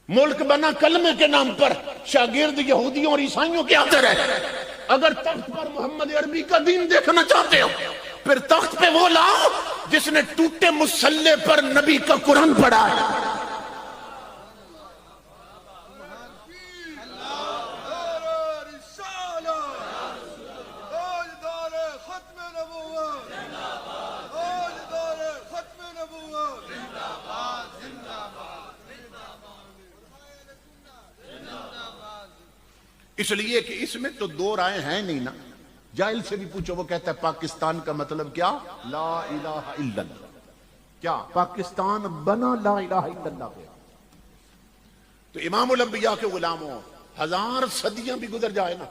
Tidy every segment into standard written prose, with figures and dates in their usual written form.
ملک بنا کلمے کے نام پر، شاگرد یہودیوں اور عیسائیوں کے آتے رہے۔ اگر تخت پر محمد عربی کا دین دیکھنا چاہتے ہو پھر تخت پہ وہ لاؤ جس نے ٹوٹے مصلے پر نبی کا قرآن پڑھا ہے۔ اس لیے کہ اس میں تو دو رائے ہیں نہیں نا۔ جاہل سے بھی پوچھو، وہ کہتا ہے پاکستان کا مطلب کیا؟ لا الہ الا اللہ۔ کیا پاکستان بنا لا الہ الا اللہ پہ؟ تو امام الانبیاء کے غلاموں، 1000 صدیاں بھی گزر جائے نا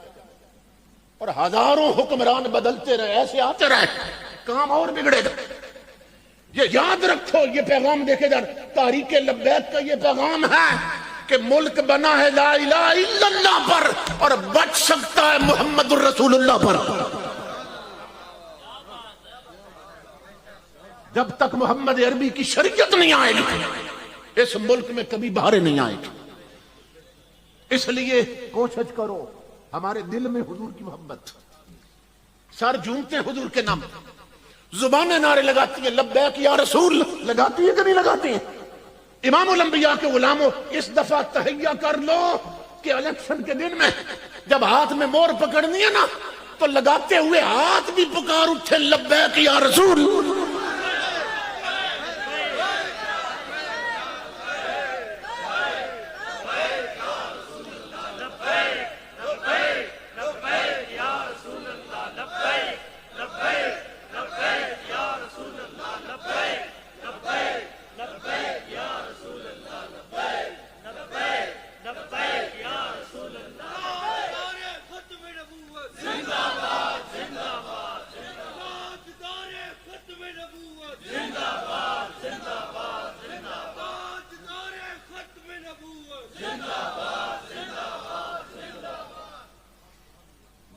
اور ہزاروں حکمران بدلتے رہے، ایسے آتے رہے، کام اور بگڑے گا۔ یہ یاد رکھو، یہ پیغام دیکھے جا، تحریک لبیک کا یہ پیغام ہے کہ ملک بنا ہے لا الہ الا اللہ پر اور بچ سکتا ہے محمد الرسول اللہ پر۔ جب تک محمد عربی کی شریعت نہیں آئے گی اس ملک میں کبھی بہاریں نہیں آئے گی۔ اس لیے کوشش کرو، ہمارے دل میں حضور کی محبت، سر جھومتے ہیں حضور کے نام، زبانیں نعرے لگاتی ہیں لبیک یا رسول، لگاتی ہے کہ نہیں لگاتی ہیں؟ امام الانبیاء کے غلاموں، اس دفعہ تہیہ کر لو کہ الیکشن کے دن میں جب ہاتھ میں مور پکڑنی ہے نا تو لگاتے ہوئے ہاتھ بھی پکار اٹھے لبیک یا رسول۔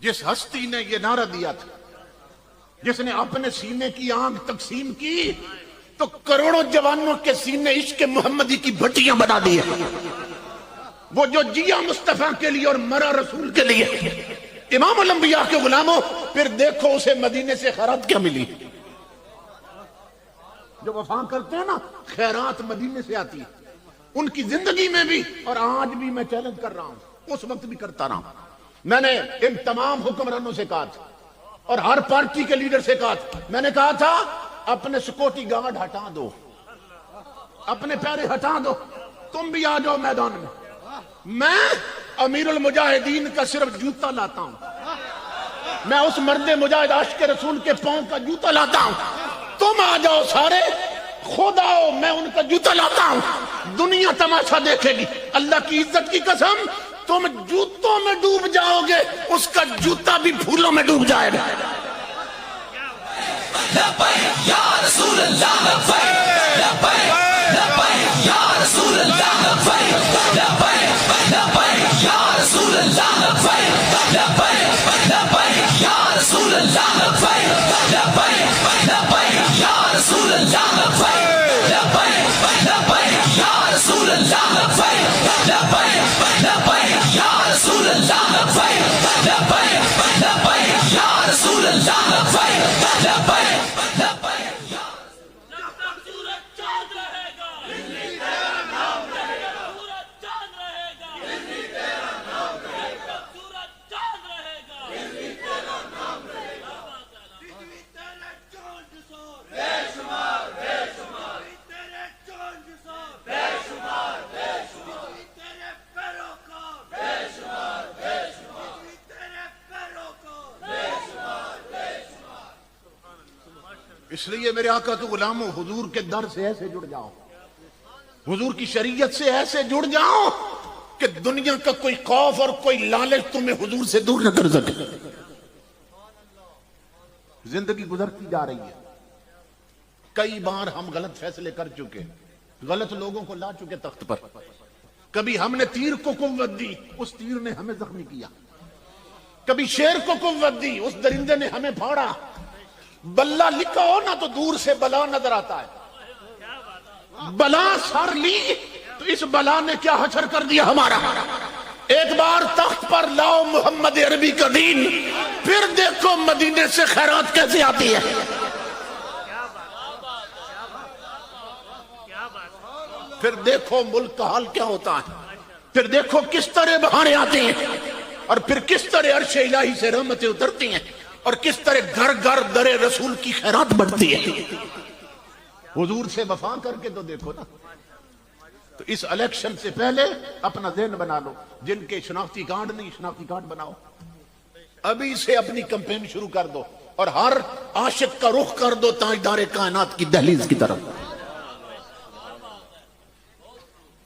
جس ہستی نے یہ نعرہ دیا تھا، جس نے اپنے سینے کی آنکھ تقسیم کی تو کروڑوں جوانوں کے سینے عشق محمدی کی بھٹیاں بنا دی ہے۔ وہ جو جیا مصطفیٰ کے لیے اور مرا رسول کے لیے۔ امام الانبیاء کے غلاموں، پھر دیکھو اسے مدینے سے خیرات کیا ملی۔ جو وفا کرتے ہیں نا، خیرات مدینے سے آتی ہے، ان کی زندگی میں بھی، اور آج بھی میں چیلنج کر رہا ہوں، اس وقت بھی کرتا رہا ہوں۔ میں نے ان تمام حکمرانوں سے کہا تھا اور ہر پارٹی کے لیڈر سے کہا تھا، میں نے کہا تھا اپنے سکوٹی گارڈ ہٹا دو، اپنے پیرے ہٹا دو، تم بھی آ جاؤ میدان میں امیر المجاہدین کا صرف جوتا لاتا ہوں، میں اس مرد مجاہد عاشق رسول کے پاؤں کا جوتا لاتا ہوں، تم آ جاؤ سارے، خود آؤ، میں ان کا جوتا لاتا ہوں، دنیا تماشا دیکھے گی۔ اللہ کی عزت کی قسم، تم جوتوں میں ڈوب جاؤ گے، اس کا جوتا بھی پھولوں میں ڈوب جائے گا۔ لبیک یا رسول اللہ، لبیک لبیک لبیک یا رسول اللہ، لبیک لبیک لبیک یا رسول اللہ، لبیک لبیک لبیک یا رسول اللہ، لبیک لبیک لبیک یا رسول اللہ، لبیک لبیک لبیک یا رسول اللہ، لبیک لبیک لبیک یا رسول اللہ، لبیک لبیک لبیک یا رسول اللہ، لبیک لبیک لبیک یا سورج چاند رہے گا، تیرا نام رہے گا، سورج چاند رہے گا، تیرا نام رہے گا، سورج چاند رہے گا، تیرا نام رہے گا، تیرے چاند سو بے شمار بے شمار، تیرے چاند سو بے شمار بے شمار، تیرے پیروکار بے شمار بے شمار، تیرے پیروکار بے شمار بے شمار۔ اس لیے میرے آقا کے غلاموں، حضور کے در سے ایسے جڑ جاؤ، حضور کی شریعت سے ایسے جڑ جاؤ کہ دنیا کا کوئی خوف اور کوئی لالچ تمہیں حضور سے دور نہ کر سکے۔ زندگی گزرتی جا رہی ہے، کئی بار ہم غلط فیصلے کر چکے، غلط لوگوں کو لا چکے تخت پر، کبھی ہم نے تیر کو قوت دی، اس تیر نے ہمیں زخمی کیا، کبھی شیر کو قوت دی، اس درندے نے ہمیں پھاڑا، بلا لکھا ہو نا تو دور سے بلا نظر آتا ہے، بلا سر لی تو اس بلا نے کیا حشر کر دیا ہمارا. ایک بار تخت پر لاؤ محمد عربی کا دین، پھر دیکھو مدینے سے خیرات کیسے آتی ہے. پھر دیکھو ملک کا حال کیا ہوتا ہے. پھر دیکھو کس طرح بہانے آتے ہیں، اور پھر کس طرح عرش الہی سے رحمتیں اترتی ہیں، اور کس طرح گھر گھر در رسول کی خیرات بڑھتی ہے. حضور سے وفا کر کے تو دیکھو نا. تو اس الیکشن سے پہلے اپنا ذہن بنا لو. جن کے شناختی کارڈ نہیں، شناختی کارڈ بناؤ. ابھی سے اپنی کمپین شروع کر دو، اور ہر عاشق کا رخ کر دو تاجدار کائنات کی دہلیز کی طرف.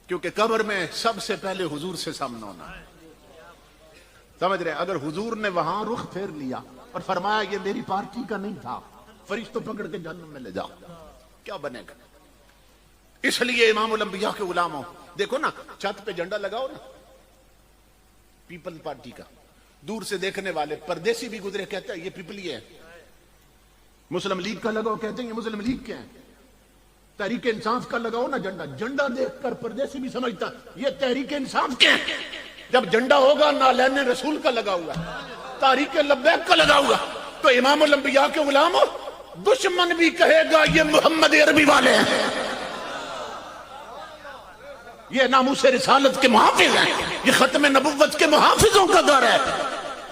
کیونکہ قبر میں سب سے پہلے حضور سے سامنا ہونا ہے. سمجھ رہے؟ اگر حضور نے وہاں رخ پھیر لیا اور فرمایا یہ میری پارٹی کا نہیں تھا، فرشتوں پکڑ کے جہنم میں لے جاؤ، کیا بنے گا؟ اس لیے امام الانبیاء کے غلاموں، دیکھو نا چھت پہ جھنڈا لگاؤ نا پیپل پارٹی کا، دور سے دیکھنے والے پردیسی بھی گزرے کہتے ہیں یہ پیپلی ہے. مسلم لیگ کا لگاؤ کہتے ہیں یہ مسلم لیگ کے ہیں. تحریک انصاف کا لگاؤ نا جھنڈا، جھنڈا دیکھ کر پردیسی بھی سمجھتا یہ تحریک انصاف کے ہیں. جب جھنڈا ہوگا نالین رسول کا لگا ہوا، تحریک لبیک کا لگا ہوا، تو امام الانبیاء کے غلاموں دشمن بھی کہے گا یہ محمد عربی والے ہیں، یہ ناموس رسالت کے محافظ ہیں، یہ ختم نبوت کے محافظوں کا گھر ہے.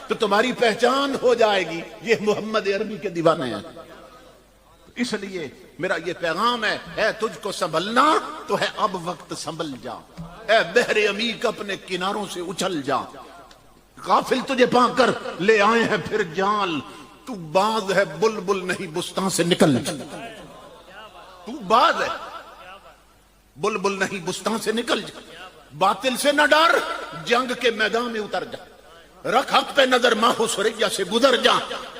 تو تمہاری پہچان ہو جائے گی یہ محمد عربی کے دیوانے ہیں. اس لیے میرا یہ پیغام ہے، اے تجھ کو سنبھلنا تو ہے اب وقت، سنبھل جا. اے بحر عمیق اپنے کناروں سے اچھل جا. غافل تجھے پا کر لے آئے ہیں پھر جال. تو باز ہے بلبل نہیں بستان سے نکل جا. تو باز ہے بلبل نہیں بستان سے نکل جا. باطل سے نہ ڈر، جنگ کے میدان میں اتر جا. رکھ حق پہ نظر ماہ و سریا سے گزر جا.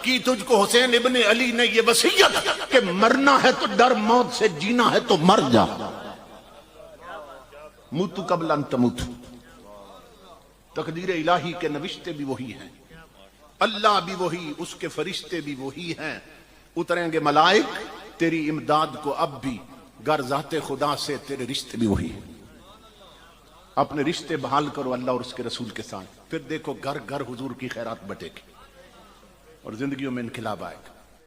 کی تجھ کو حسین ابن علی نے یہ وصیت کہ مرنا ہے تو ڈر موت سے، جینا ہے تو مر جا. موتو قبل ان تموت. تقدیر الہی کے نوشتے بھی وہی ہیں، اللہ بھی وہی، اس کے فرشتے بھی وہی ہیں. اتریں گے ملائک تیری امداد کو اب بھی، گر ذات خدا سے تیرے رشتے بھی وہی ہیں. اپنے رشتے بحال کرو اللہ اور اس کے رسول کے ساتھ، پھر دیکھو گھر گھر حضور کی خیرات بٹے گی اور زندگیوں میں انقلاب آئے گا.